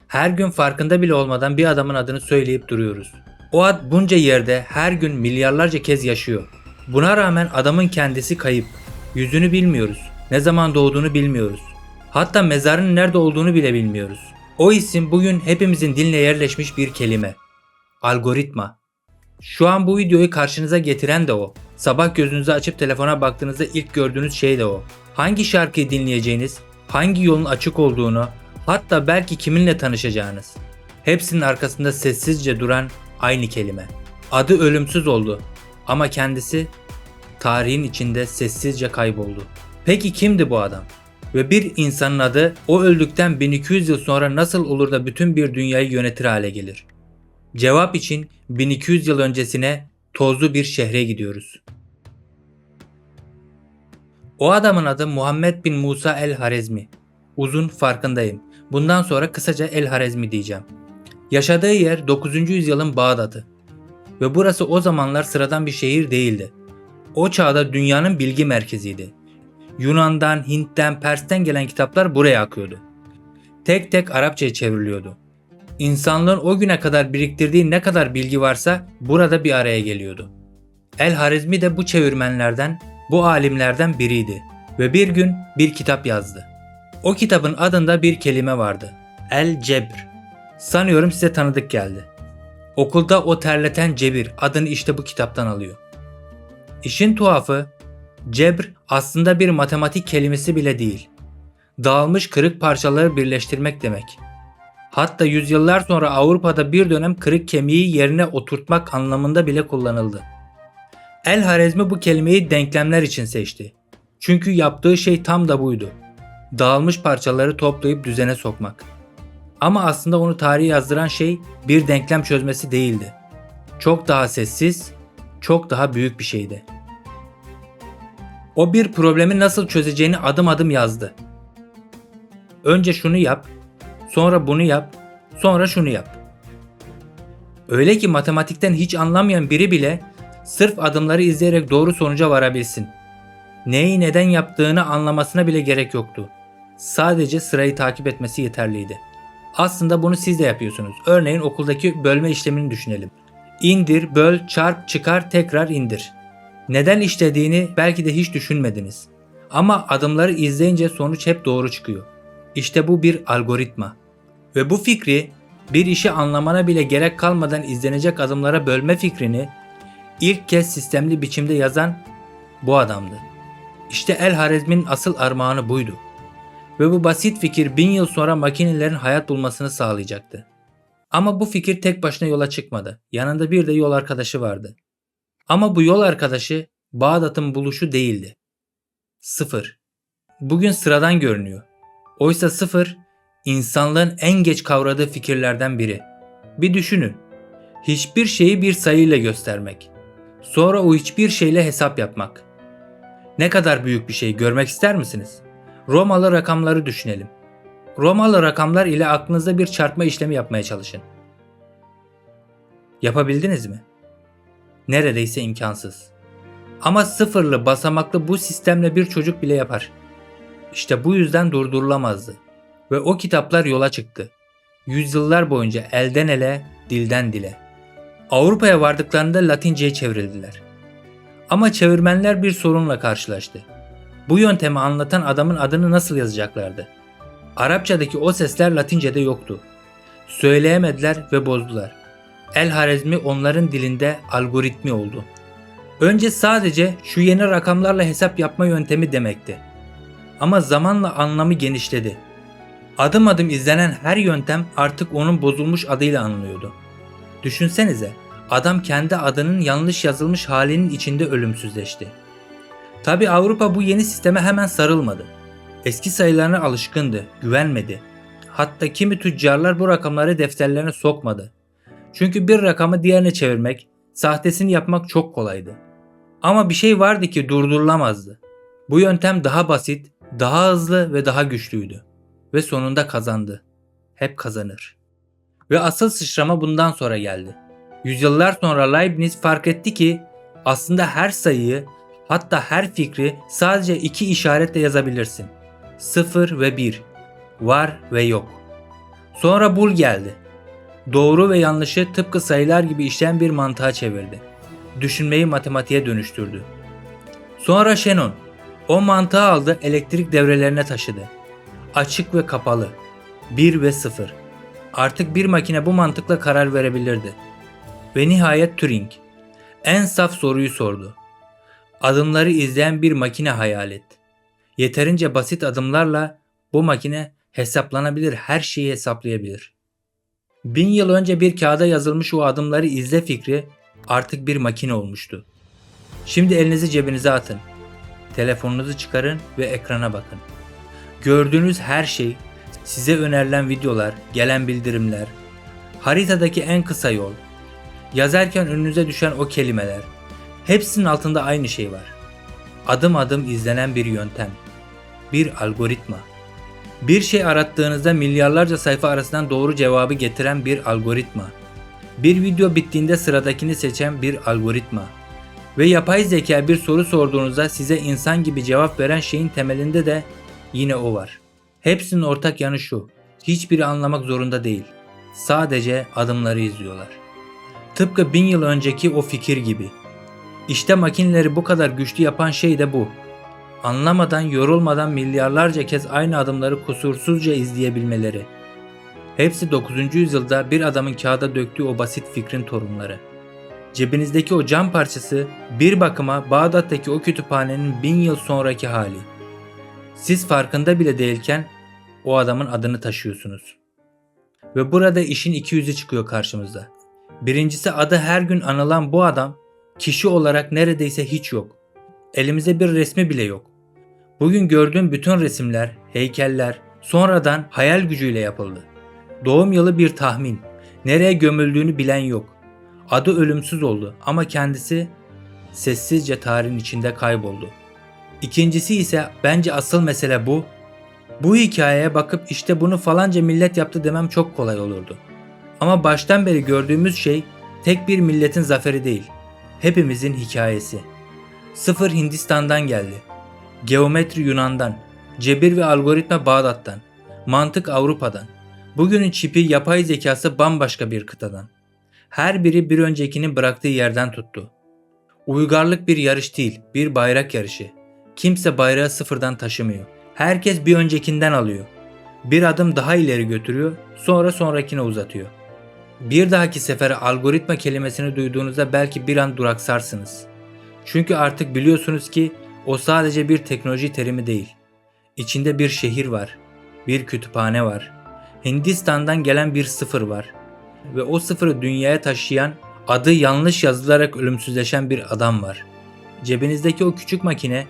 Her gün farkında bile olmadan bir adamın adını söyleyip duruyoruz. O ad bunca yerde her gün milyarlarca kez yaşıyor. Buna rağmen adamın kendisi kayıp. Yüzünü bilmiyoruz. Ne zaman doğduğunu bilmiyoruz. Hatta mezarının nerede olduğunu bile bilmiyoruz. O isim bugün hepimizin diline yerleşmiş bir kelime. Algoritma. Şu an bu videoyu karşınıza getiren de o. Sabah gözünüzü açıp telefona baktığınızda ilk gördüğünüz şey de o. Hangi şarkıyı dinleyeceğiniz, hangi yolun açık olduğunu, hatta belki kiminle tanışacağınız. Hepsinin arkasında sessizce duran aynı kelime. Adı ölümsüz oldu ama kendisi tarihin içinde sessizce kayboldu. Peki kimdi bu adam? Ve bir insanın adı o öldükten 1200 yıl sonra nasıl olur da bütün bir dünyayı yönetir hale gelir? Cevap için 1200 yıl öncesine, tozlu bir şehre gidiyoruz. O adamın adı Muhammed bin Musa el-Harezmi. Uzun, farkındayım. Bundan sonra kısaca el-Harezmi diyeceğim. Yaşadığı yer 9. yüzyılın Bağdat'ı. Ve burası o zamanlar sıradan bir şehir değildi. O çağda dünyanın bilgi merkeziydi. Yunan'dan, Hint'ten, Pers'ten gelen kitaplar buraya akıyordu. Tek tek Arapçaya çevriliyordu. İnsanlığın o güne kadar biriktirdiği ne kadar bilgi varsa burada bir araya geliyordu. El-Harizmi de bu çevirmenlerden, bu alimlerden biriydi ve bir gün bir kitap yazdı. O kitabın adında bir kelime vardı. El-Cebr. Sanıyorum size tanıdık geldi. Okulda o terleten cebir adını işte bu kitaptan alıyor. İşin tuhafı, cebr aslında bir matematik kelimesi bile değil. Dağılmış kırık parçaları birleştirmek demek. Hatta yüzyıllar sonra Avrupa'da bir dönem kırık kemiği yerine oturtmak anlamında bile kullanıldı. El-Harizmi bu kelimeyi denklemler için seçti. Çünkü yaptığı şey tam da buydu. Dağılmış parçaları toplayıp düzene sokmak. Ama aslında onu tarihe yazdıran şey bir denklem çözmesi değildi. Çok daha sessiz, çok daha büyük bir şeydi. O bir problemi nasıl çözeceğini adım adım yazdı. Önce şunu yap, sonra bunu yap, sonra şunu yap. Öyle ki matematikten hiç anlamayan biri bile sırf adımları izleyerek doğru sonuca varabilsin. Neyi neden yaptığını anlamasına bile gerek yoktu. Sadece sırayı takip etmesi yeterliydi. Aslında bunu siz de yapıyorsunuz. Örneğin okuldaki bölme işlemini düşünelim. İndir, böl, çarp, çıkar, tekrar indir. Neden işlediğini belki de hiç düşünmediniz. Ama adımları izleyince sonuç hep doğru çıkıyor. İşte bu bir algoritma. Ve bu fikri bir işi anlamana bile gerek kalmadan izlenecek adımlara bölme fikrini ilk kez sistemli biçimde yazan bu adamdı. İşte El-Harizmi'nin asıl armağanı buydu. Ve bu basit fikir 1000 yıl sonra makinelerin hayat bulmasını sağlayacaktı. Ama bu fikir tek başına yola çıkmadı. Yanında bir de yol arkadaşı vardı. Ama bu yol arkadaşı Bağdat'ın buluşu değildi. Sıfır. Bugün sıradan görünüyor. Oysa sıfır, insanlığın en geç kavradığı fikirlerden biri. Bir düşünün. Hiçbir şeyi bir sayıyla göstermek. Sonra o hiçbir şeyle hesap yapmak. Ne kadar büyük bir şey görmek ister misiniz? Romalı rakamları düşünelim. Romalı rakamlar ile aklınızda bir çarpma işlemi yapmaya çalışın. Yapabildiniz mi? Neredeyse imkansız. Ama sıfırlı basamaklı bu sistemle bir çocuk bile yapar. İşte bu yüzden durdurulamazdı. Ve o kitaplar yola çıktı. Yüzyıllar boyunca elden ele, dilden dile. Avrupa'ya vardıklarında Latinceye çevrildiler. Ama çevirmenler bir sorunla karşılaştı. Bu yöntemi anlatan adamın adını nasıl yazacaklardı? Arapçadaki o sesler Latince'de yoktu. Söyleyemediler ve bozdular. El-Harizmi onların dilinde algoritmi oldu. Önce sadece şu yeni rakamlarla hesap yapma yöntemi demekti. Ama zamanla anlamı genişledi. Adım adım izlenen her yöntem artık onun bozulmuş adıyla anılıyordu. Düşünsenize, adam kendi adının yanlış yazılmış halinin içinde ölümsüzleşti. Tabi Avrupa bu yeni sisteme hemen sarılmadı. Eski sayılarına alışkındı, güvenmedi. Hatta kimi tüccarlar bu rakamları defterlerine sokmadı. Çünkü bir rakamı diğerine çevirmek, sahtesini yapmak çok kolaydı. Ama bir şey vardı ki durdurulamazdı. Bu yöntem daha basit, daha hızlı ve daha güçlüydü. Ve sonunda kazandı. Hep kazanır. Ve asıl sıçrama bundan sonra geldi. Yüzyıllar sonra Leibniz fark etti ki aslında her sayıyı, hatta her fikri sadece iki işaretle yazabilirsin. 0 ve 1, var ve yok. Sonra Bull geldi. Doğru ve yanlışı tıpkı sayılar gibi işleyen bir mantığa çevirdi. Düşünmeyi matematiğe dönüştürdü. Sonra Shannon o mantığı aldı, elektrik devrelerine taşıdı. Açık ve kapalı. 1 ve 0. Artık bir makine bu mantıkla karar verebilirdi. Ve nihayet Turing en saf soruyu sordu. Adımları izleyen bir makine hayal et. Yeterince basit adımlarla bu makine hesaplanabilir her şeyi hesaplayabilir. 1000 yıl önce bir kağıda yazılmış o adımları izle fikri artık bir makine olmuştu. Şimdi elinizi cebinize atın. Telefonunuzu çıkarın ve ekrana bakın. Gördüğünüz her şey, size önerilen videolar, gelen bildirimler, haritadaki en kısa yol, yazarken önünüze düşen o kelimeler, hepsinin altında aynı şey var. Adım adım izlenen bir yöntem, bir algoritma. Bir şey arattığınızda milyarlarca sayfa arasından doğru cevabı getiren bir algoritma. Bir video bittiğinde sıradakini seçen bir algoritma. Ve yapay zeka bir soru sorduğunuzda size insan gibi cevap veren şeyin temelinde de yine o var. Hepsinin ortak yanı şu: hiçbiri anlamak zorunda değil. Sadece adımları izliyorlar. Tıpkı 1000 yıl önceki o fikir gibi. İşte makineleri bu kadar güçlü yapan şey de bu. Anlamadan, yorulmadan milyarlarca kez aynı adımları kusursuzca izleyebilmeleri. Hepsi 9. yüzyılda bir adamın kağıda döktüğü o basit fikrin torunları. Cebinizdeki o cam parçası bir bakıma Bağdat'taki o kütüphanenin 1000 yıl sonraki hali. Siz farkında bile değilken o adamın adını taşıyorsunuz. Ve burada işin iki yüzü çıkıyor karşımıza. Birincisi, adı her gün anılan bu adam kişi olarak neredeyse hiç yok. Elimize bir resmi bile yok. Bugün gördüğüm bütün resimler, heykeller sonradan hayal gücüyle yapıldı. Doğum yılı bir tahmin. Nereye gömüldüğünü bilen yok. Adı ölümsüz oldu ama kendisi sessizce tarihin içinde kayboldu. İkincisi ise bence asıl mesele bu. Bu hikayeye bakıp işte bunu falanca millet yaptı demem çok kolay olurdu. Ama baştan beri gördüğümüz şey tek bir milletin zaferi değil. Hepimizin hikayesi. Sıfır Hindistan'dan geldi. Geometri Yunan'dan. Cebir ve algoritma Bağdat'tan. Mantık Avrupa'dan. Bugünün çipi, yapay zekası bambaşka bir kıtadan. Her biri bir öncekinin bıraktığı yerden tuttu. Uygarlık bir yarış değil, bir bayrak yarışı. Kimse bayrağı sıfırdan taşımıyor. Herkes bir öncekinden alıyor. Bir adım daha ileri götürüyor, sonra sonrakine uzatıyor. Bir dahaki sefere algoritma kelimesini duyduğunuzda belki bir an duraksarsınız. Çünkü artık biliyorsunuz ki o sadece bir teknoloji terimi değil. İçinde bir şehir var, bir kütüphane var. Hindistan'dan gelen bir sıfır var. Ve o sıfırı dünyaya taşıyan, adı yanlış yazılarak ölümsüzleşen bir adam var. Cebinizdeki o küçük makine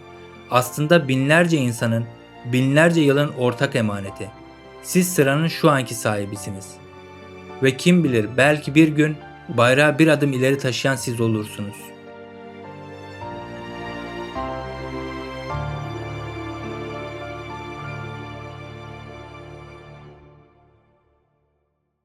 aslında binlerce insanın, binlerce yılın ortak emaneti. Siz sıranın şu anki sahibisiniz. Ve kim bilir belki bir gün bayrağı bir adım ileri taşıyan siz olursunuz.